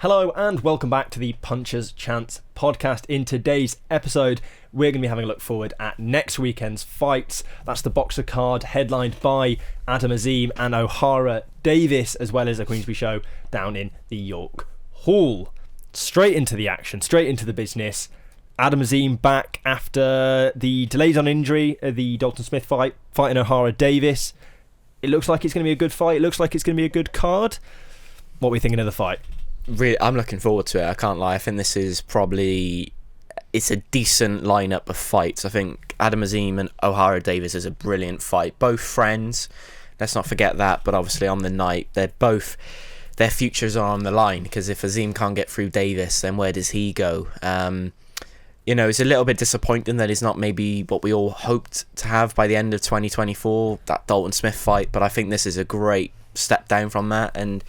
Hello and welcome back to the Puncher's Chance podcast. In today's episode, we're going to be having a look forward at next weekend's fights. That's the Boxer card headlined by Adam Azim and Ohara Davies, as well as a Queensberry show down in the York Hall. Straight into the action, straight into the business. Adam Azim back after the delays on injury, the Dalton Smith fighting Ohara Davies. It looks like it's going to be a good fight. It looks like it's going to be a good card. What are we thinking of the fight? Really, I'm looking forward to it. I can't lie. I think this is it's a decent lineup of fights. I think Adam Azim and Ohara Davies is a brilliant fight. Both friends, let's not forget that. But obviously on the night, their futures are on the line, because if Azim can't get through Davies, then where does he go? It's a little bit disappointing that it's not maybe what we all hoped to have by the end of 2024, that Dalton Smith fight. But I think this is a great step down from that, and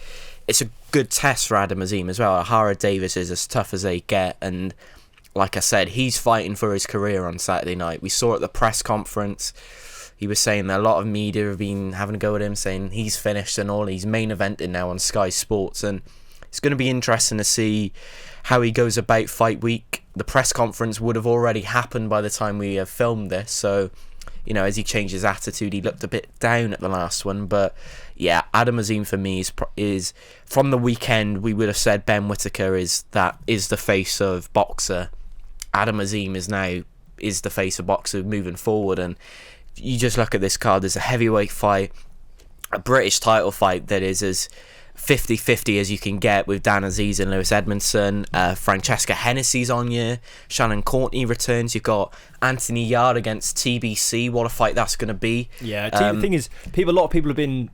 it's a good test for Adam Azim as well. Ohara Davies is as tough as they get, and like I said, he's fighting for his career on Saturday night. We saw at the press conference, he was saying that a lot of media have been having a go at him, saying he's finished and all. He's main eventing now on Sky Sports, and it's going to be interesting to see how he goes about fight week. The press conference would have already happened by the time we have filmed this, so as he changed his attitude, he looked a bit down at the last one. But yeah, Adam Azim for me is from the weekend. We would have said Ben Whittaker is the face of Boxer. Adam Azim is the face of Boxer moving forward. And you just look at this card. There's a heavyweight fight, a British title fight that is as 50-50 as you can get, with Dan Azeez and Lewis Edmondson. Francesca Hennessy's on you. Shannon Courtney returns. You've got Anthony Yarde against TBC. What a fight that's going to be. Yeah, the thing is, a lot of people have been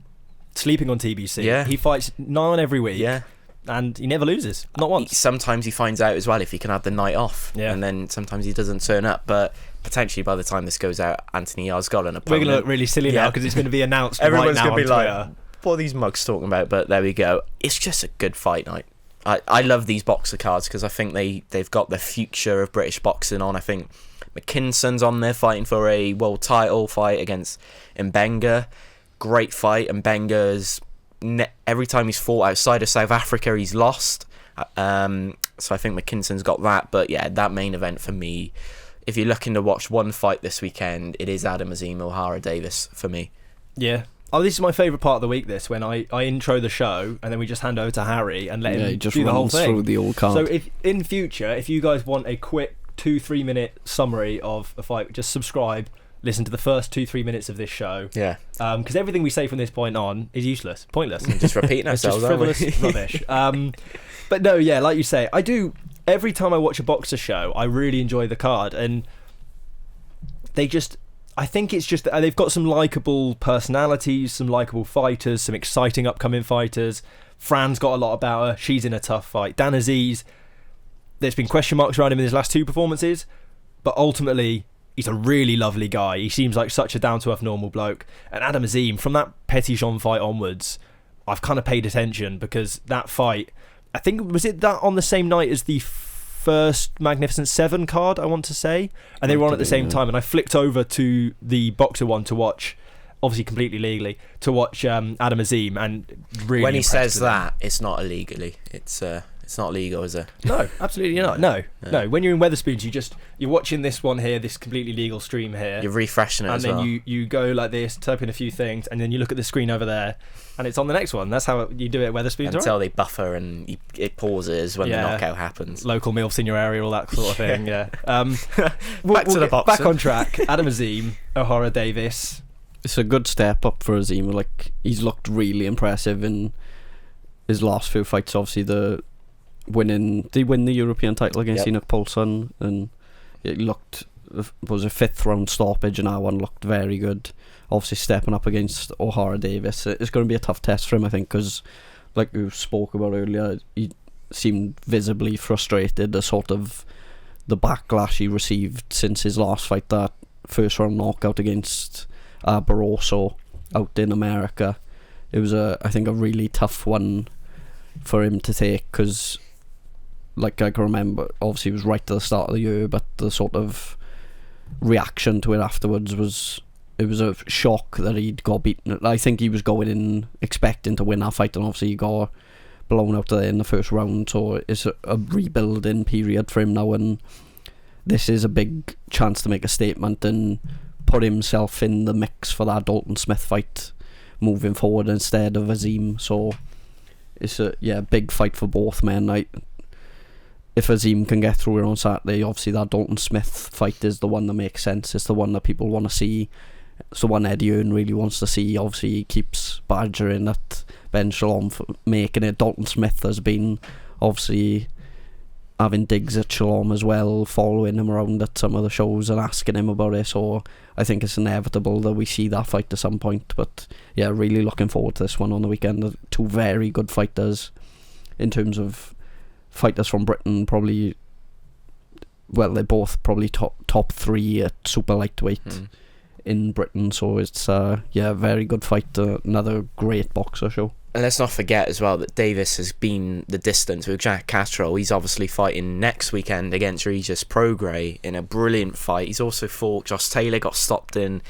sleeping on TBC. Yeah. He fights 9 every week. Yeah. And he never loses. Not once. Sometimes he finds out as well if he can have the night off. Yeah. And then sometimes he doesn't turn up. But potentially by the time this goes out, Anthony Yarde's got an opponent. We're going to look really silly now because it's going to be announced Everyone's right now gonna be on like, Twitter. what are these mugs talking about? But there we go. It's just a good fight night. I love these Boxer cards because I think they've got the future of British boxing on. I think McKinson's on there fighting for a world title fight against Mbenga. Great fight. Mbenga's every time he's fought outside of South Africa, he's lost. So I think McKinson's got that. But yeah, that main event for me, if you're looking to watch one fight this weekend, it is Adam Azim, Ohara Davies for me. Yeah. Oh, this is my favourite part of the week, this, when I intro the show and then we just hand over to Harry and let him just do the whole thing. Through the old card. So if in future, if you guys want a quick 2-3 minute summary of a fight, just subscribe, listen to the first 2-3 minutes of this show. Yeah. Because everything we say from this point on is useless, pointless. Just repeating ourselves, it's just frivolous rubbish. But no, yeah, like you say, I do, every time I watch a Boxer show, I really enjoy the card, and I think it's just that they've got some likeable personalities, some likeable fighters, some exciting upcoming fighters. Fran's got a lot about her. She's in a tough fight. Dan Azeez, there's been question marks around him in his last 2 performances, but ultimately, he's a really lovely guy. He seems like such a down-to-earth normal bloke. And Adam Azim, from that Petit Jean fight onwards, I've kind of paid attention, because that fight, I think, was it that on the same night as the first Magnificent 7 card, I want to say, and they were on at the same time, and I flicked over to the Boxer one to watch, obviously completely legally, to watch Adam Azim, and really when he says that, it's not illegally, it's not legal, is it? No, absolutely not. No. When you're in Wetherspoons, you're watching this one here, this completely legal stream here. You're refreshing it and as then well. you go like this, type in a few things, and then you look at the screen over there, and it's on the next one. That's how you do it at Wetherspoons, until right? they buffer and it pauses when the knockout happens. Local MILFs in your area, all that sort of thing. Yeah. Back to the boxing. Back on track. Adam Azim, Ohara Davies. It's a good step up for Azim. Like, he's looked really impressive in his last few fights. Obviously, they win the European title against Enoch Paulson, and it was a 5th round stoppage, and that one looked very good. Obviously stepping up against Ohara Davies, it's going to be a tough test for him, I think, because like we spoke about earlier, he seemed visibly frustrated. The sort of the backlash he received since his last fight, that first round knockout against Barroso out in America, it was I think a really tough one for him to take, because like I can remember, obviously it was right at the start of the year, but the sort of reaction to it afterwards was a shock that he'd got beaten. I think he was going in expecting to win that fight, and obviously he got blown out of there in the first round, so it's a rebuilding period for him now, and this is a big chance to make a statement and put himself in the mix for that Dalton Smith fight moving forward instead of Azim. So it's a big fight for both men. If Azim can get through it on Saturday, obviously that Dalton Smith fight is the one that makes sense. It's the one that people want to see. It's the one Eddie Hearn really wants to see. Obviously he keeps badgering at Ben Shalom for making it. Dalton Smith has been obviously having digs at Shalom as well, following him around at some of the shows and asking him about it, so I think it's inevitable that we see that fight at some point. But yeah, really looking forward to this one on the weekend. Two very good fighters in terms of fighters from Britain, probably, well, they're both probably top 3 at super lightweight in Britain, so it's a very good fight, another great boxer show. And let's not forget as well that Davis has been the distance with Jack Castro. He's obviously fighting next weekend against Regis Prograis in a brilliant fight. He's also fought Josh Taylor, got stopped in,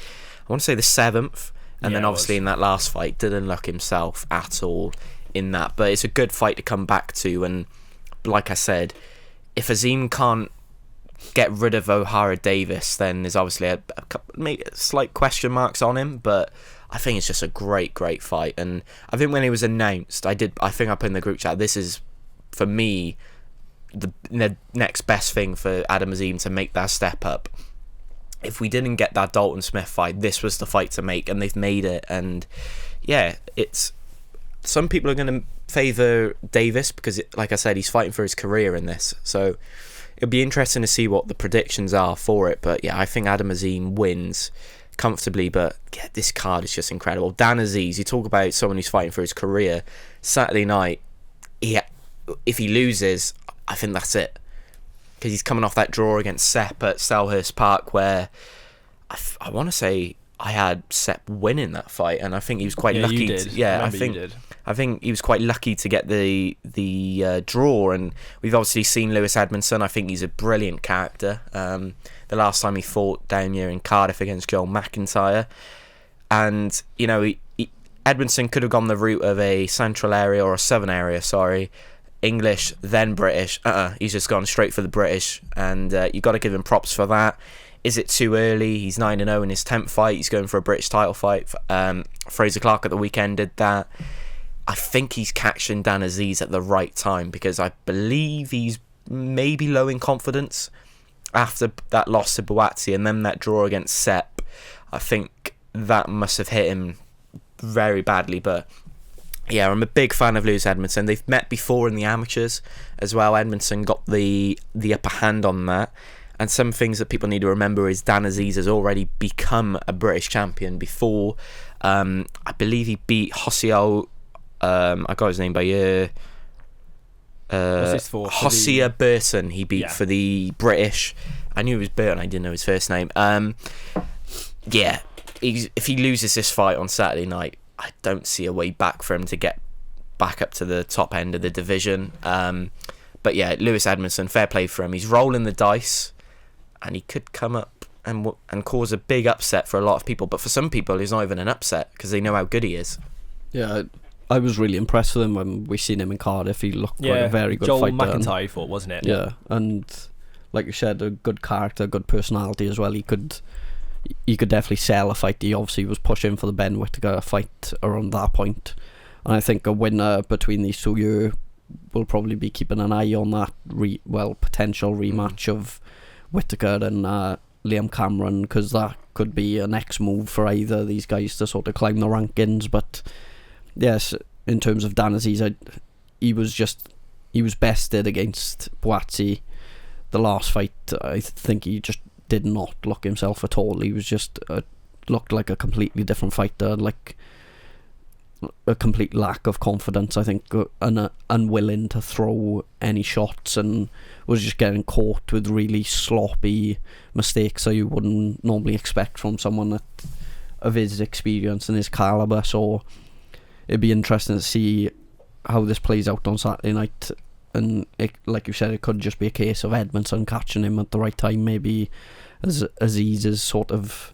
I want to say the 7th, and then obviously in that last fight didn't look himself at all in that. But it's a good fight to come back to, and like I said, if Azim can't get rid of Ohara Davies, then there's obviously a maybe slight question marks on him, but I think it's just a great fight. And I think when it was announced, I think I put in the group chat, this is for me the next best thing for Adam Azim to make that step up. If we didn't get that Dalton Smith fight, this was the fight to make, and they've made it. And yeah, it's, some people are going to favour Davis because, like I said, he's fighting for his career in this, so it'll be interesting to see what the predictions are for it. But yeah, I think Adam Azim wins comfortably. But yeah, this card is just incredible. Dan Azeez, you talk about someone who's fighting for his career. Saturday night, if he loses, I think that's it, because he's coming off that draw against Sepp at Selhurst Park, where I want to say I had Sepp winning that fight, and I think he was quite lucky. You did. I think he was quite lucky to get the draw. And we've obviously seen Lewis Edmondson. I think he's a brilliant character. The last time he fought down here in Cardiff against Joel McIntyre, and you know, Edmondson could have gone the route of a central area or a southern area, English then British. He's just gone straight for the British, and you got to give him props for that. Is it too early? He's 9-0 in his 10th fight. He's going for a British title fight. Fraser Clark at the weekend did that. I think he's catching Dan Azeez at the right time, because I believe he's maybe low in confidence after that loss to Buatsi and then that draw against Sepp. I think that must have hit him very badly. But yeah, I'm a big fan of Lewis Edmondson. They've met before in the amateurs as well. Edmondson got the upper hand on that. And some things that people need to remember is Dan Azeez has already become a British champion before. I believe he beat Hossein. I got his name by ear. What's this for? Hosea Burton he beat for the British. I knew it was Burton, I didn't know his first name. Yeah, if he loses this fight on Saturday night, I don't see a way back for him to get back up to the top end of the division. But yeah, Lewis Edmondson, fair play for him. He's rolling the dice, and he could come up and cause a big upset for a lot of people. But for some people, it's not even an upset because they know how good he is. Yeah, I was really impressed with him when we seen him in Cardiff. He looked like a very good Joel fighter. McIntyre he fought, wasn't it? Yeah, and like you said, a good character, good personality as well. He could definitely sell a fight. He obviously was pushing for the Ben Whittaker fight around that point, and I think a winner between these two, you will probably be keeping an eye on that potential rematch of Whittaker and Liam Cameron, because that could be a next move for either of these guys to sort of climb the rankings. But yes, in terms of Dan Azeez, he was bested against Buatsi. The last fight, I think he just did not look himself at all. He was just looked like a completely different fighter, like a complete lack of confidence, I think, and unwilling to throw any shots, and was just getting caught with really sloppy mistakes that you wouldn't normally expect from someone of his experience and his calibre. So it'd be interesting to see how this plays out on Saturday night. And like you said, it could just be a case of Edmondson catching him at the right time. Maybe as Azeez is sort of,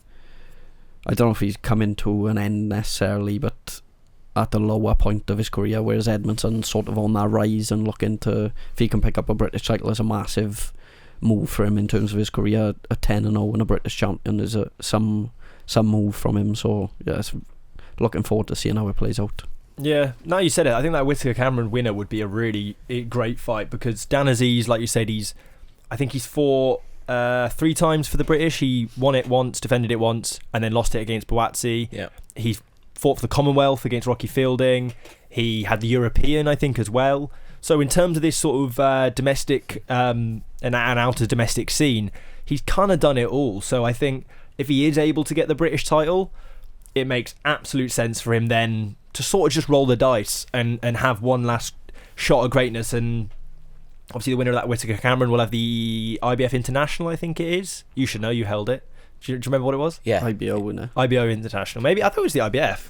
I don't know if he's coming to an end necessarily, but at the lower point of his career, whereas Edmondson's sort of on that rise and looking to, if he can pick up a British title, is a massive move for him in terms of his career. A 10-0 and a British champion is some move from him. So yeah, looking forward to seeing how it plays out. Yeah, now you said it, I think that Whittaker-Cameron winner would be a really great fight, because Dan Azeez, like you said, I think he's fought 3 times for the British. He won it once, defended it once, and then lost it against Buatsi. Yeah. He fought for the Commonwealth against Rocky Fielding. He had the European, I think, as well. So in terms of this sort of domestic and outer domestic scene, he's kind of done it all. So I think if he is able to get the British title, it makes absolute sense for him then to sort of just roll the dice and have one last shot of greatness. And obviously the winner of that Whittaker-Cameron will have the IBF International, I think it is. You should know, you held it. Do you remember what it was? Yeah. IBO winner. IBO International. Maybe, I thought it was the IBF.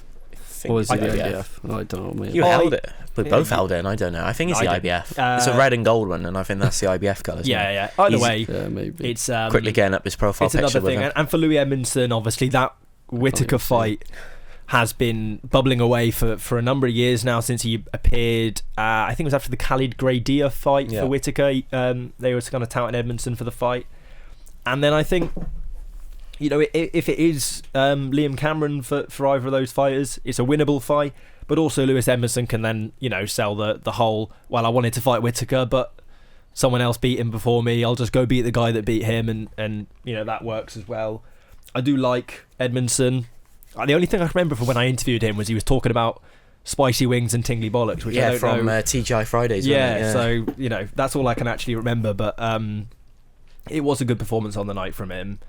Or was it the IBF? IBF? I don't know, mate. You held it. We both held it, and I don't know. I think it's the I did. IBF. It's a red and gold one, and I think that's the IBF colours. Yeah. Either way, Yeah, maybe. it's Quickly getting up his profile it's picture another with thing. him. And for Louis Edmondson, obviously that Whittaker fight has been bubbling away for a number of years now since he appeared. I think it was after the Khalid Graidia fight for Whittaker. They were kind of touting Edmondson for the fight, and then I think, you know, if it is Liam Cameron for either of those fighters, it's a winnable fight. But also Lewis Edmondson can then, you know, sell the whole, well, I wanted to fight Whittaker, but someone else beat him before me. I'll just go beat the guy that beat him, and you know, that works as well. I do like Edmondson. The only thing I remember from when I interviewed him was he was talking about spicy wings and tingly bollocks, which I don't from know. TGI Fridays. Yeah, so, you know, that's all I can actually remember. But it was a good performance on the night from him.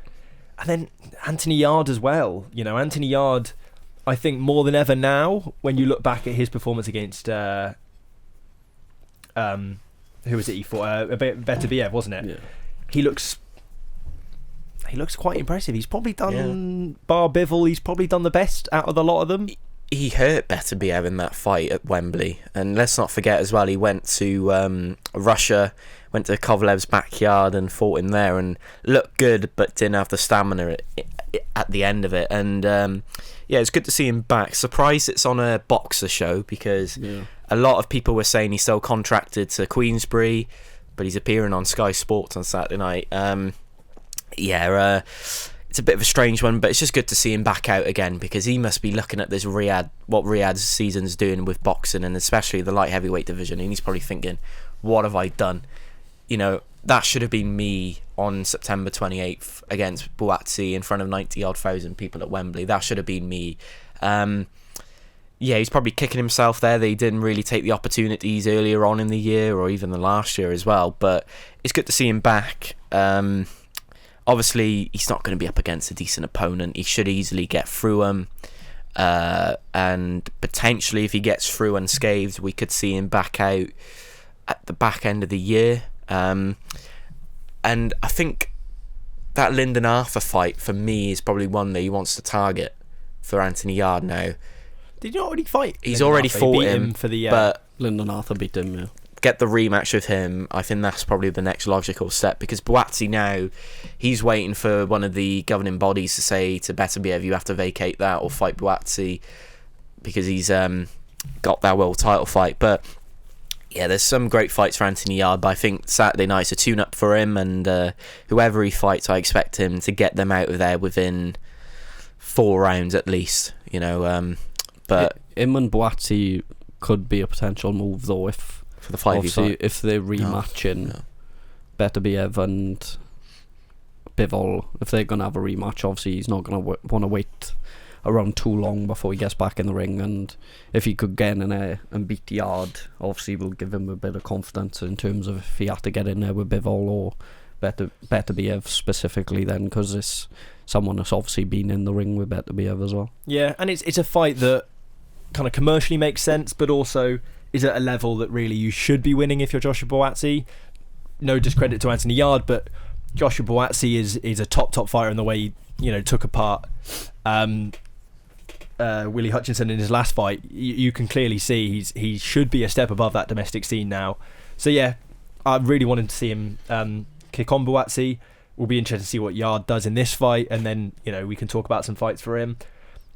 And then Anthony Yarde as well. You know, Anthony Yarde, I think more than ever now, when you look back at his performance against who was it he fought? Beterbiev, wasn't it? Yeah. He looks quite impressive. He's probably done, bar Bivol, he's probably done the best out of the lot of them. He hurt Beterbiev in that fight at Wembley, and let's not forget as well, he went to Russia, went to Kovalev's backyard and fought him there, and looked good but didn't have the stamina at the end of it. And yeah, it's good to see him back. Surprised it's on a boxer show, because a lot of people were saying he's still contracted to Queensbury, but he's appearing on Sky Sports on Saturday night. It's a bit of a strange one, but it's just good to see him back out again, because he must be looking at this what Riyadh's season's doing with boxing, and especially the light heavyweight division, and he's probably thinking, what have I done? You know, that should have been me on September 28th against Buatsi in front of 90-odd thousand people at Wembley. That should have been me. He's probably kicking himself there that he didn't really take the opportunities earlier on in the year, or even the last year as well, but it's good to see him back. Obviously, he's not going to be up against a decent opponent. He should easily get through him. And potentially, if he gets through unscathed, we could see him back out at the back end of the year. And I think that Lyndon Arthur fight, for me, is probably one that he wants to target for Anthony Yarde now. Did he not already fight? He's already fought him for the... but Lyndon Arthur beat him, yeah. Get the rematch with him. I think that's probably the next logical step, because Buatsi now, he's waiting for one of the governing bodies to say to Beterbiev, you have to vacate that or fight Buatsi, because he's got that world title fight. But yeah, there's some great fights for Anthony Yarde, but I think Saturday night's a tune-up for him, and whoever he fights, I expect him to get them out of there within 4 rounds at least, you know. But him and Buatsi could be a potential move, though, if for the 5 obviously if they're rematching Beterbiev and Bivol, if they're going to have a rematch, obviously he's not going to want to wait around too long before he gets back in the ring, and if he could get in there and beat Yarde, obviously will give him a bit of confidence in terms of if he had to get in there with Bivol or Beterbiev specifically, then, because it's someone that's obviously been in the ring with Beterbiev as well. Yeah, and it's a fight that kind of commercially makes sense, but also is at a level that really you should be winning if you're Joshua Buatsi. No discredit to Anthony Yarde, but Joshua Buatsi is a top fighter in the way he, you know, took apart Willie Hutchinson in his last fight. You can clearly see he should be a step above that domestic scene now. So yeah, I really wanted to see him kick on Buatsi. We'll be interested to see what Yarde does in this fight, and then, you know, we can talk about some fights for him.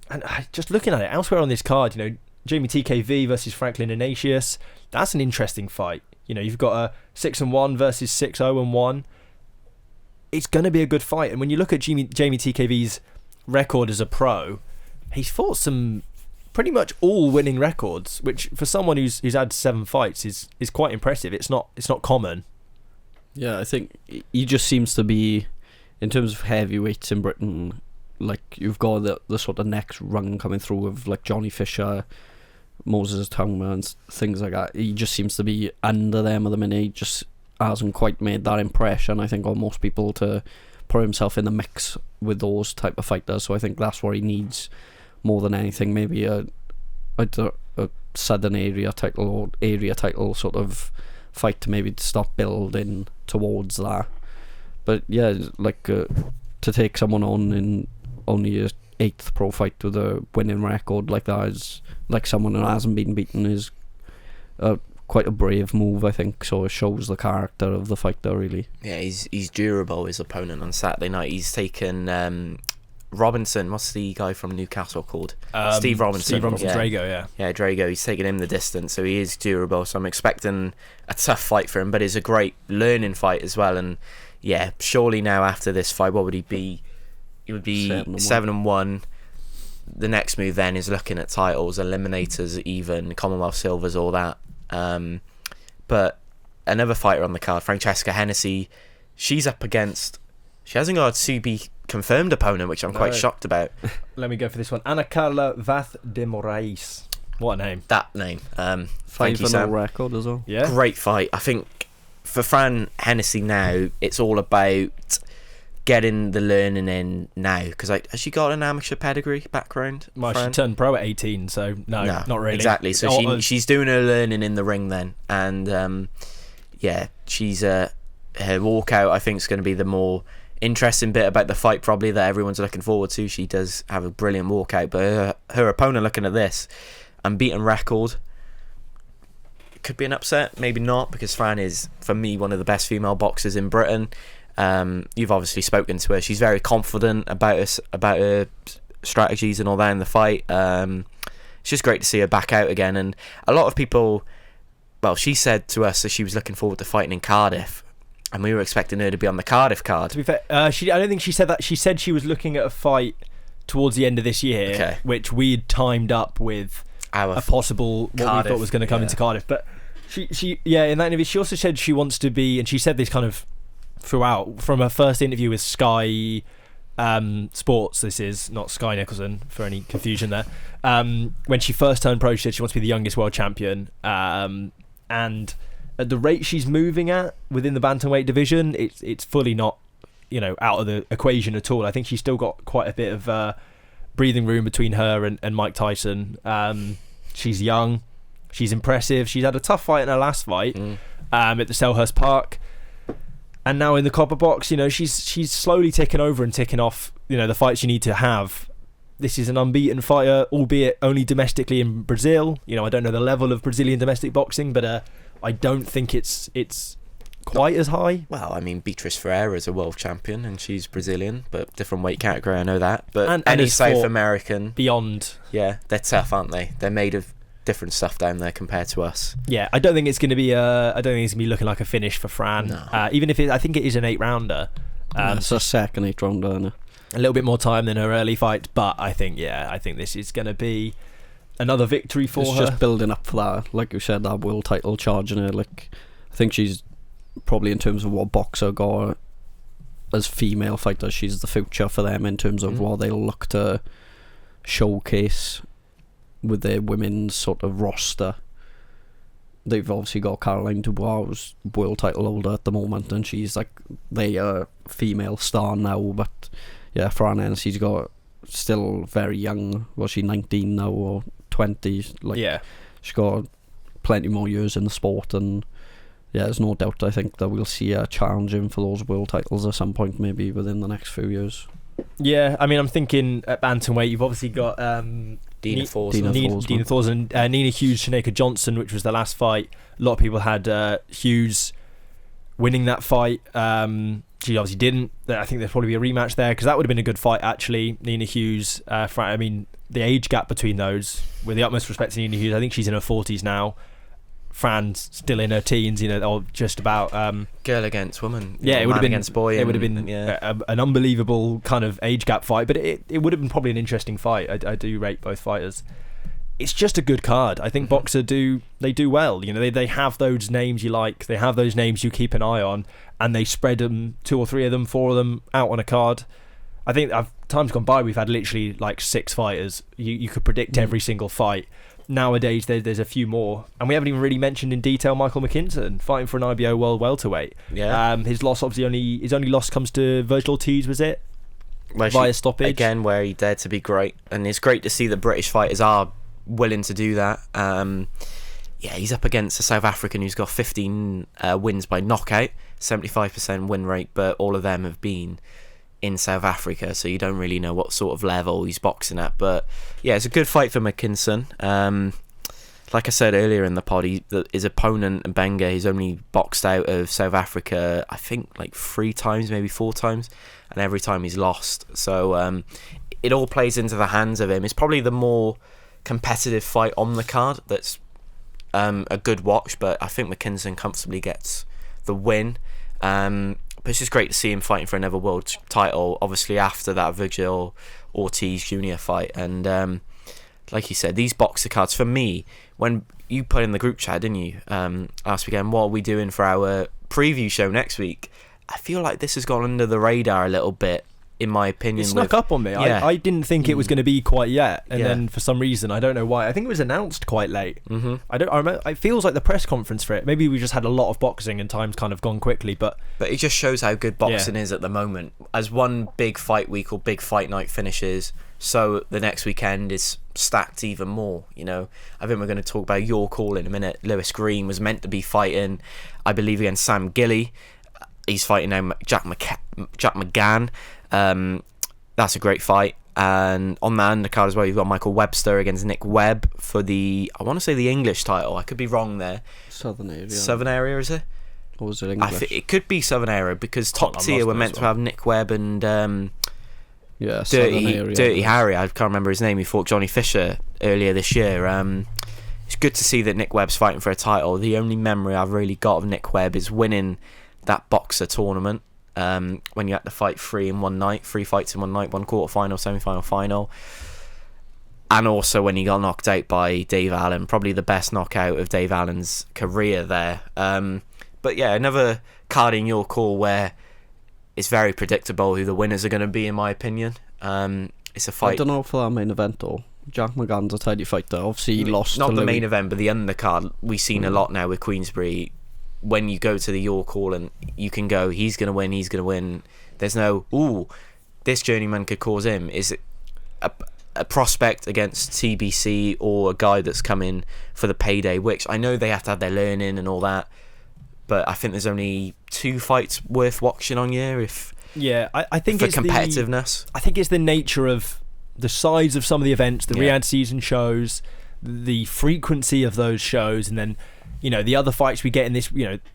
And just looking at it elsewhere on this card, you know, Jamie TKV versus Franklin Ignatius. That's an interesting fight. You know, you've got a 6-1 versus 6-0-1. It's going to be a good fight. And when you look at Jamie TKV's record as a pro, he's fought some pretty much all winning records, which for someone who's had 7 fights is quite impressive. It's not common. Yeah, I think he just seems to be, in terms of heavyweights in Britain, like you've got the sort of next rung coming through of like Johnny Fisher, Moses Tongma and things like that. He just seems to be under them at the minute. He just hasn't quite made that impression, I think, on most people to put himself in the mix with those type of fighters. So I think that's what he needs more than anything. Maybe a southern area title or area title sort of fight to maybe start building towards that. But yeah, like to take someone on in only a 8th pro fight with a winning record like that is like someone who hasn't been beaten is quite a brave move, I think. So it shows the character of the fighter, really. Yeah, he's durable. His opponent on Saturday night, he's taken Robinson. What's the guy from Newcastle called? Steve Robinson. Drago. Yeah, Drago. He's taken him the distance, so he is durable. So I'm expecting a tough fight for him, but it's a great learning fight as well. And yeah, surely now after this fight, what would he be? He would be 7-1. The next move then is looking at titles, eliminators, even Commonwealth silvers, all that. But another fighter on the card, Francesca Hennessy, she's up against. She hasn't got a to-be confirmed opponent, which I'm quite shocked about. Let me go for this one. Ana Carla Vaz de Moraes. What a name! That name. 5-0 record as well. Yeah, great fight. I think for Fran Hennesy now, it's all about getting the learning in now, because has she got an amateur pedigree background? Well, she turned pro at 18, so no, not really. Exactly. So she's doing her learning in the ring then, and she's her walkout, I think, is going to be the more interesting bit about the fight, probably, that everyone's looking forward to. She does have a brilliant walkout, but her opponent, looking at this, unbeaten record. Could be an upset, maybe not, because Fran is, for me, one of the best female boxers in Britain. You've obviously spoken to her. She's very confident about her strategies and all that in the fight. It's just great to see her back out again. And a lot of people, well, she said to us that she was looking forward to fighting in Cardiff, and we were expecting her to be on the Cardiff card. To be fair, I don't think she said that. She said she was looking at a fight towards the end of this year, which we'd timed up with a possible what Cardiff, we thought was going to come into Cardiff. But she in that interview, she also said she wants to be, and she said this kind of throughout, from her first interview with Sky Sports. This is not Sky Nicholson, for any confusion there. When she first turned pro, she said she wants to be the youngest world champion, and at the rate she's moving at within the bantamweight division, it's fully not, out of the equation at all. I think she's still got quite a bit of breathing room between her and Mike Tyson. She's young, she's impressive. She's had a tough fight in her last fight at the Selhurst Park, and now in the Copper Box, she's slowly ticking over and ticking off, the fights you need to have. This is an unbeaten fighter, albeit only domestically in Brazil. I don't know the level of Brazilian domestic boxing, but I don't think it's quite as high. Well, I mean, Beatriz Ferreira is a world champion, and she's Brazilian, but different weight category, I know that. But and any South American... Beyond. Yeah, they're tough, aren't they? They're made of different stuff down there compared to us. Yeah, I don't think it's going to be looking like a finish for Fran. No. Even if I think it is an 8-rounder. It's a second 8-rounder, isn't it? A little bit more time than her early fight, but I think this is going to be another victory for her. It's just building up for that, like you said, that world title charging her. Like, I think she's probably, in terms of what boxer got as female fighters, she's the future for them in terms of what they'll look to showcase with their women's sort of roster. They've obviously got Caroline Dubois, who's world title holder at the moment, and she's like the female star now. But yeah, Fran Hennessy's got still very young. Was she 19 now or 20? She's got plenty more years in the sport, and there's no doubt, I think, that we'll see her challenging for those world titles at some point, maybe within the next few years. Yeah, I mean, I'm thinking at bantamweight, you've obviously got Dina Thorson, Nina Hughes, Shaneka Johnson, which was the last fight. A lot of people had Hughes winning that fight. she obviously didn't. I think there'd probably be a rematch there because that would have been a good fight actually. Nina Hughes, I mean, the age gap between those, with the utmost respect to Nina Hughes, I think she's in her 40s now. Fran's still in her teens, or just about. Girl against woman. Yeah, it would have been against boy. It would have been an unbelievable kind of age gap fight, but it would have been probably an interesting fight. I do rate both fighters. It's just a good card. I think Boxer do well. They have those names you like. They have those names you keep an eye on, and they spread them, 2 or 3 of them, 4 of them out on a card. I think times gone by we've had literally like 6 fighters. You could predict every single fight. Nowadays there's a few more, and we haven't even really mentioned in detail Michael McKinson fighting for an IBO World Welterweight. Yeah. His loss his only loss comes to Virgil Ortiz, was it? Via stoppage again, where he dared to be great, and it's great to see that British fighters are willing to do that. He's up against a South African who's got 15 wins by knockout, 75% win rate, but all of them have been in South Africa, so you don't really know what sort of level he's boxing at. But yeah, it's a good fight for McKinson. Like I said earlier in the pod, his opponent Benga, he's only boxed out of South Africa I think like 3 times, maybe 4 times, and every time he's lost. So it all plays into the hands of him. It's probably the more competitive fight on the card that's a good watch, but I think McKinson comfortably gets the win. But it's just great to see him fighting for another world title, obviously after that Virgil Ortiz Jr. fight. And like you said, these boxer cards, for me, when you put in the group chat, didn't you, last weekend, what are we doing for our preview show next week? I feel like this has gone under the radar a little bit, in my opinion. It snuck up on me. Yeah. I didn't think it was going to be quite yet, and then for some reason, I don't know why, I think it was announced quite late. I remember, it feels like the press conference for it, maybe we just had a lot of boxing and time's kind of gone quickly, but it just shows how good boxing is at the moment. As one big fight week or big fight night finishes, so the next weekend is stacked even more. I think we're going to talk about your call in a minute. Lewis Green was meant to be fighting, I believe, against Sam Gilly. He's fighting now Jack McGann. That's a great fight. And on that undercard as well, you've got Michael Webster against Nick Webb for the, I want to say, the English title. I could be wrong there. Southern area, is it? Or was it English? It could be Southern area, because top tier were meant to have Nick Webb and Dirty Harry. I can't remember his name. He fought Johnny Fisher earlier this year. It's good to see that Nick Webb's fighting for a title. The only memory I've really got of Nick Webb is winning that boxer tournament, when you had to fight 3 fights in one night, 1 quarter-final, semi-final, final. And also when he got knocked out by Dave Allen, probably the best knockout of Dave Allen's career there. But yeah, another card in your call where it's very predictable who the winners are going to be, in my opinion. It's a fight. I don't know for that main event though. Jack McGann's a tidy fighter. Obviously he lost not to the Louis. main event, but the undercard. We've seen a lot now with Queensberry. When you go to the York Hall and you can go, he's going to win. There's no, this journeyman could cause him. Is it a prospect against TBC or a guy that's coming for the payday, which I know they have to have their learning and all that, but I think there's only 2 fights worth watching on year I think for it's competitiveness. I think it's the nature of the size of some of the events, the Riyadh season shows, the frequency of those shows, and then the other fights we get in this,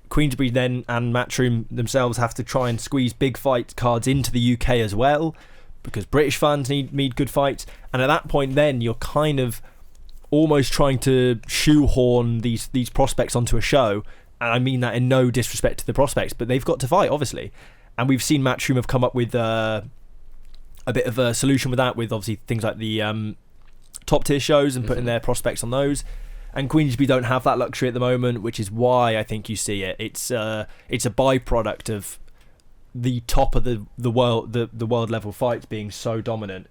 Queensberry then and Matchroom themselves have to try and squeeze big fight cards into the UK as well, because British fans need good fights, and at that point then you're kind of almost trying to shoehorn these prospects onto a show, and I mean that in no disrespect to the prospects, but they've got to fight, obviously. And we've seen Matchroom have come up with a bit of a solution with that, with obviously things like the top tier shows and putting their prospects on those. And Queensberry don't have that luxury at the moment, which is why I think you see it. It's a byproduct of the top of the world level fights being so dominant.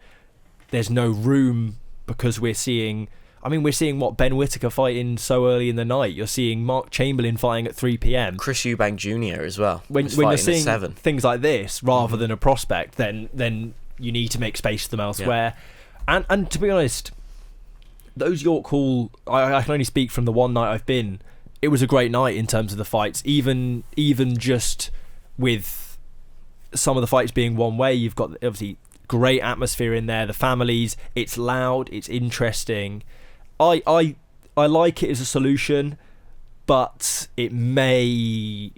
There's no room, because we're seeing what Ben Whittaker fighting so early in the night. You're seeing Mark Chamberlain fighting at 3 p.m. Chris Eubank Jr. as well. When you're seeing things like this rather than a prospect, then you need to make space for them elsewhere. Yeah. And to be honest, those York Hall, I can only speak from the one night I've been. It was a great night in terms of the fights. Even just with some of the fights being one way, you've got obviously great atmosphere in there. The families, it's loud, it's interesting. I like it as a solution, but it may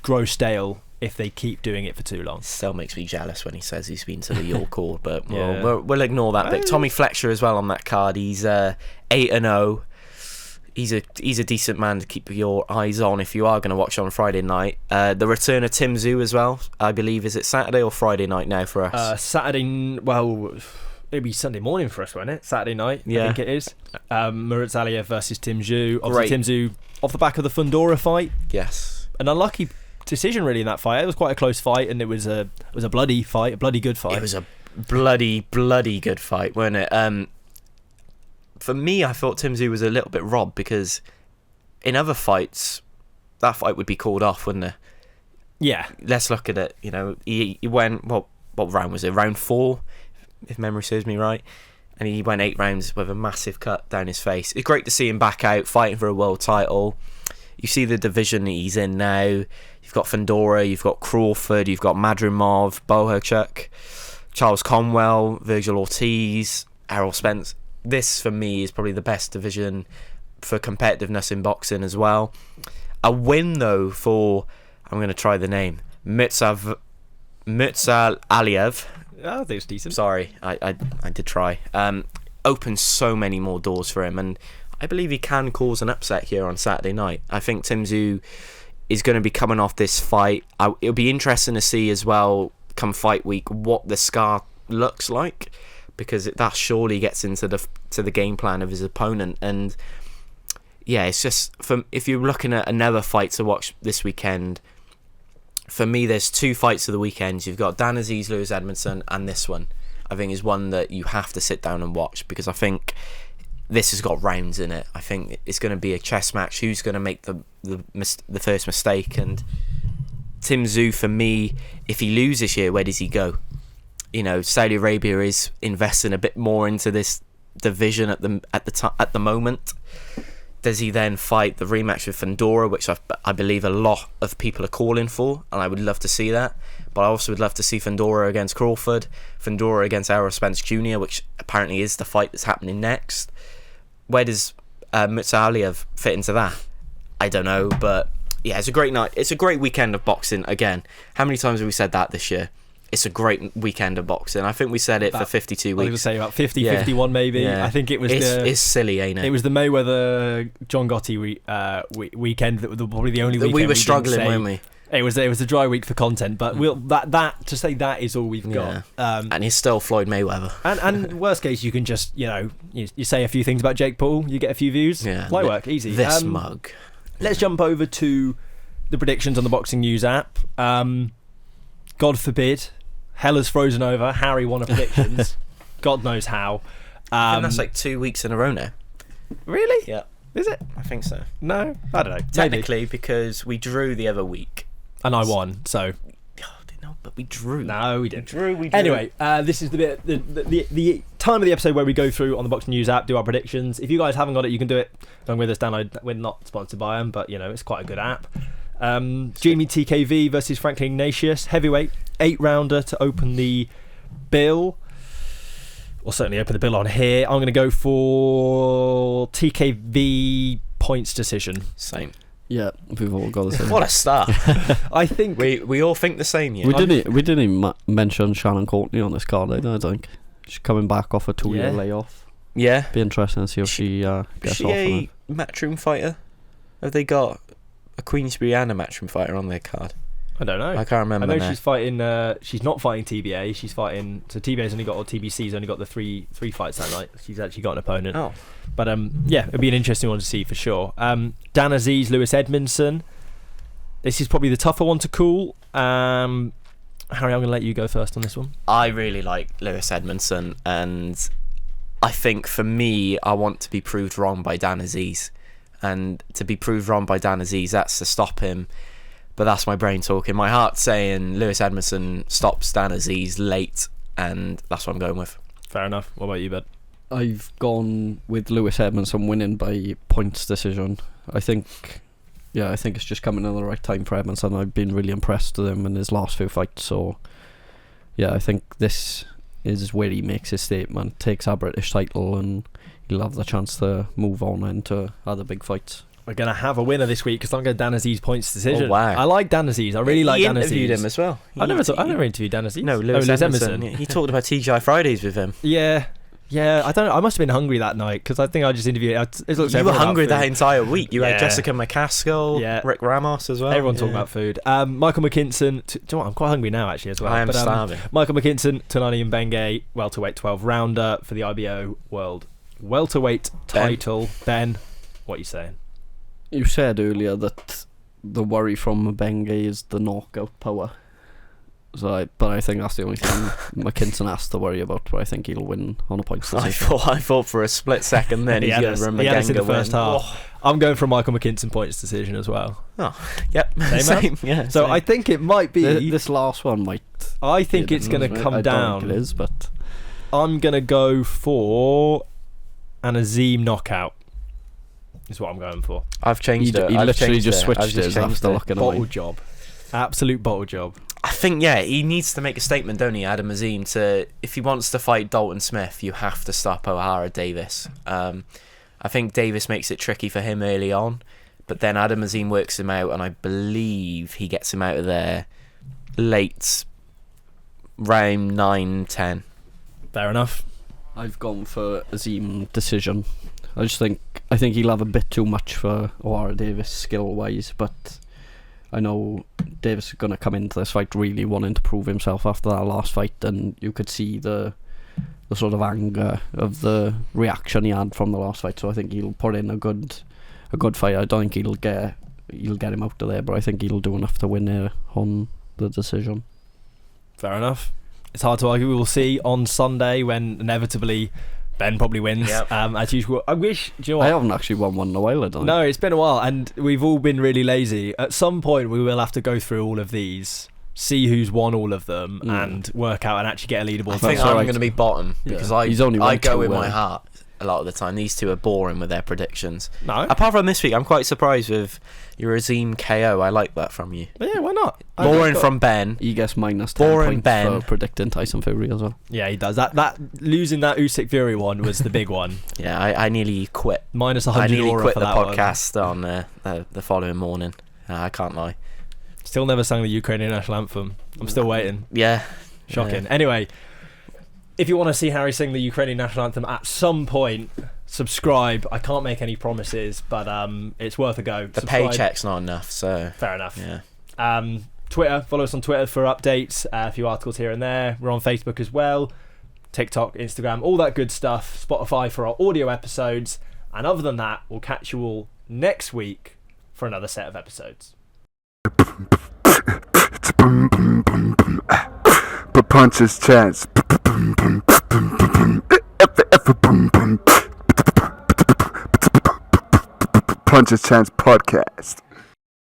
grow stale if they keep doing it for too long. Still makes me jealous when he says he's been to the York Hall, but Yeah. we'll ignore that bit. Tommy Fletcher as well on that card. He's 8-0. He's a decent man to keep your eyes on if you are going to watch on Friday night. The return of Tim Tszyu as well, I believe. Is it Saturday or Friday night now for us? Saturday, well, it'll be Sunday morning for us, won't it? Saturday night, Yeah. I think it is. Murat Aliyev versus Tim Tszyu. Obviously, Great. Tim Tszyu off the back of the Fundora fight. Yes. An unlucky decision, really, in that fight. It was quite a close fight, and it was a bloody fight, a bloody good fight. It was a bloody good fight, wasn't it? For me, I thought Tim Tszyu was a little bit robbed because in other fights, that fight would be called off, wouldn't it? Yeah. Let's look at it. You know, he went, what round was it? Round 4, if memory serves me right. And he went 8 rounds with a massive cut down his face. It's great to see him back out, fighting for a world title. You see the division he's in now. You've got Fundora, you've got Crawford, you've got Madrimov, Bohachuk, Charles Conwell, Virgil Ortiz, Errol Spence. This, for me, is probably the best division for competitiveness in boxing as well. A win, though, for, I'm going to try the name, Murat Aliyev. I think it's decent. Sorry, I did try. Opens so many more doors for him, and I believe he can cause an upset here on Saturday night. I think Tim Tszyu is going to be coming off this fight. It'll be interesting to see as well, come fight week, what the scar looks like, because that surely gets into the game plan of his opponent. And yeah, it's just, if you're looking at another fight to watch this weekend, for me, there's 2 fights of the weekend. You've got Dan Azeez, Lewis Edmondson, and this one, I think, is one that you have to sit down and watch, because I think this has got rounds in it. I think it's going to be a chess match. Who's going to make the first mistake? And Tim Tszyu, for me, if he loses here, where does he go? You know, Saudi Arabia is investing a bit more into this division at the moment. Does he then fight the rematch with Fundora, which I believe a lot of people are calling for, and I would love to see that. But I also would love to see Fundora against Crawford, Fundora against Errol Spence Jr., which apparently is the fight that's happening next. Where does Murat Aliyev fit into that? I don't know, but yeah, it's a great night. It's a great weekend of boxing. Again, how many times have we said that this year? It's a great weekend of boxing. I think we said it for 52 weeks. I was going to say about 50, 51 maybe. Yeah. I think it was it's silly, ain't it? It was the Mayweather John Gotti weekend that was probably the only weekend we were struggling, weren't we? It was a dry week for content, but that to say that is all we've got. And he's still Floyd Mayweather. And worst case, you can just you say a few things about Jake Paul, you get a few views. Yeah, light work, easy. This mug. Let's jump over to the predictions on the Boxing News app. God forbid, hell has frozen over. Harry won a predictions. God knows how. I think that's like 2 weeks in a row now. Really? Yeah. Is it? I think so. No, I don't know. Technically, Maybe. because we drew the other week. And I won, so. No, but we drew. No, we didn't. We drew. Anyway, this is the bit, the time of the episode where we go through on the Boxing News app, do our predictions. If you guys haven't got it, you can do it along with us. We're not sponsored by them, but it's quite a good app. Jamie TKV versus Franklin Ignatius, heavyweight, 8-rounder to open the bill. Or certainly open the bill on here. I'm going to go for TKV points decision. Same. Yeah, we've all got the same. What a start. I think we all think the same. Yeah. We didn't even mention Shannon Courtney on this card either, I think. She's coming back off a 2-year layoff. Yeah. Be interesting to see if she gets off on it. Matchroom fighter? Have they got a Queensberry and a matchroom fighter on their card? I don't know. I can't remember. I know she's fighting. She's not fighting TBA. She's fighting. So TBA's only got, or TBC's only got the three fights that night. She's actually got an opponent. Oh, but yeah, it'd be an interesting one to see for sure. Dan Azeez, Lewis Edmondson. This is probably the tougher one to call. Harry, I'm going to let you go first on this one. I really like Lewis Edmondson, and I think for me, I want to be proved wrong by Dan Azeez, and to be proved wrong by Dan Azeez, that's to stop him. But that's my brain talking. My heart's saying Lewis Edmondson stops Dan Azeez late, and that's what I'm going with. Fair enough. What about you, bud? I've gone with Lewis Edmondson winning by points decision. I think it's just coming at the right time for Edmondson. I've been really impressed with him in his last few fights. So, yeah, I think this is where he makes his statement, takes our British title, and he'll have the chance to move on into other big fights. we're going to have a winner this week because I'm going to Dan Azeez points decision. Oh, wow. I like Dan Azeez. I really like Dan Azeez. He interviewed him as well. I've never interviewed Dan Azeez. No, Lewis Edmondson. He talked about TGI Fridays with him. Yeah. I don't know. I must have been hungry that night because I think I just interviewed. You were hungry that entire week. You had Jessica McCaskill, Rick Ramos as well. Everyone talking about food. Michael McKinson. Do you know what? I'm quite hungry now actually as well. I am starving. Michael McKinson, Tonani Mbenge, welterweight 12 rounder for the IBO World welterweight title. Ben, what are you saying? You said earlier that the worry from Mbenge is the knockout power. But I think that's the only thing McKinson has to worry about. But I think he'll win on a points decision. I thought for a split second then he's going to run He had us in the win. first half. I'm going for Michael McKinson points decision as well. Oh, yep. Same. Yeah. So I think it might be this last one might. I think it's going to come down. I don't think it is, but I'm going to go for an Azim knockout. Is what I'm going for. I've changed it. He literally just switched it his after looking away. Bottle job. Absolute bottle job. I think, he needs to make a statement, don't he, Adam Azim, if he wants to fight Dalton Smith, you have to stop Ohara Davies. I think Davis makes it tricky for him early on, but then Adam Azim works him out, and I believe he gets him out of there late round 9-10. Fair enough. I've gone for Azim decision. I think he'll have a bit too much for Ohara Davies skill-wise, but I know Davis is going to come into this fight really wanting to prove himself after that last fight, and you could see the sort of anger of the reaction he had from the last fight. So I think he'll put in a good fight. I don't think he'll get him out of there, but I think he'll do enough to win there on the decision. Fair enough. It's hard to argue. We will see on Sunday when inevitably Ben probably wins. Yep. As usual. I wish. Do you know what? I haven't actually won one in a while, I don't No, it's been a while, and we've all been really lazy. At some point, we will have to go through all of these, see who's won all of them, and work out and actually get a leaderboard. I think I'm going to be bottom because I go with my heart a lot of the time. These two are boring with their predictions. No. Apart from this week, I'm quite surprised with your Azim KO. I like that from you. Yeah, why not? Boring from Ben. He gets minus 10 Boring points Ben. for predicting Tyson Fury as well. Yeah, he does. That losing that Usyk Fury one was the big one. Yeah, I nearly quit. Minus 100 I nearly aura quit for the that podcast on the following morning. I can't lie. Still never sang the Ukrainian national anthem. I'm still waiting. Yeah. Shocking. Yeah. Anyway, if you want to see Harry sing the Ukrainian national anthem at some point, subscribe. I can't make any promises, but it's worth a go. The Subscribe. paycheck's not enough, so Fair enough. yeah. Twitter, follow us on Twitter for updates, a few articles here and there. We're on Facebook as well, TikTok, Instagram, all that good stuff. Spotify for our audio episodes. And other than that, we'll catch you all next week for another set of episodes. But punches chance. Punches Chance Podcast.